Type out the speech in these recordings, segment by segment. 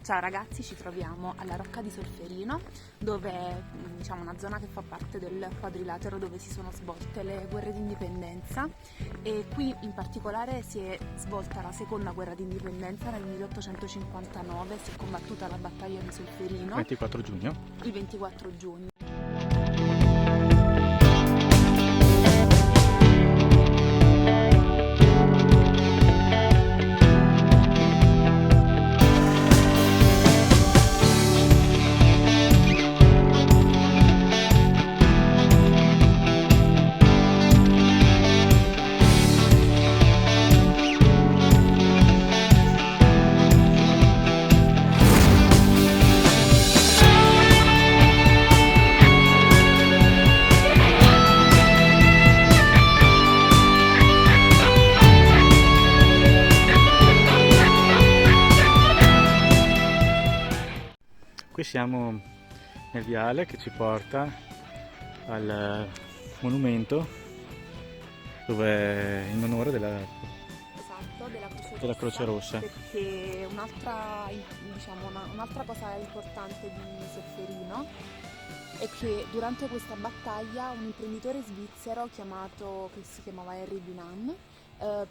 Ciao ragazzi, ci troviamo alla Rocca di Solferino, dove è una zona che fa parte del quadrilatero dove si sono svolte le guerre d'indipendenza, e qui in particolare si è svolta la seconda guerra d'indipendenza nel 1859, si è combattuta la battaglia di Solferino 24 giugno. il 24 giugno. Qui siamo nel viale che ci porta al monumento dove in onore della Croce Rossa. Perché un'altra cosa importante di Solferino è che durante questa battaglia un imprenditore svizzero che si chiamava Henry Dunant,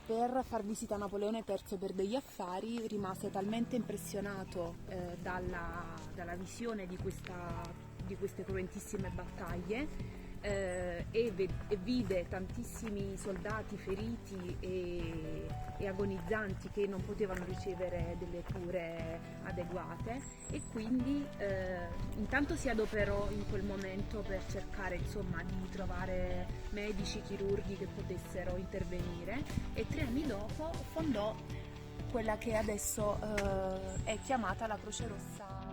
per far visita a Napoleone III per degli affari, rimase talmente impressionato dalla visione di queste cruentissime battaglie, e vide tantissimi soldati feriti e agonizzanti che non potevano ricevere delle cure adeguate, e quindi intanto si adoperò in quel momento per cercare di trovare medici, chirurghi che potessero intervenire, e 3 anni dopo fondò quella che adesso è chiamata la Croce Rossa.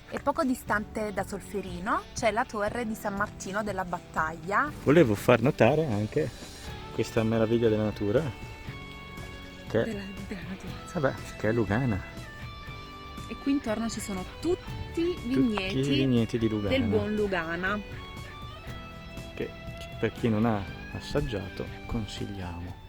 E poco distante da Solferino c'è la torre di San Martino della Battaglia. Volevo far notare anche questa meraviglia della natura che è Lugana. E qui intorno ci sono tutti i vigneti di Lugana, del buon Lugana, che per chi non ha assaggiato consigliamo.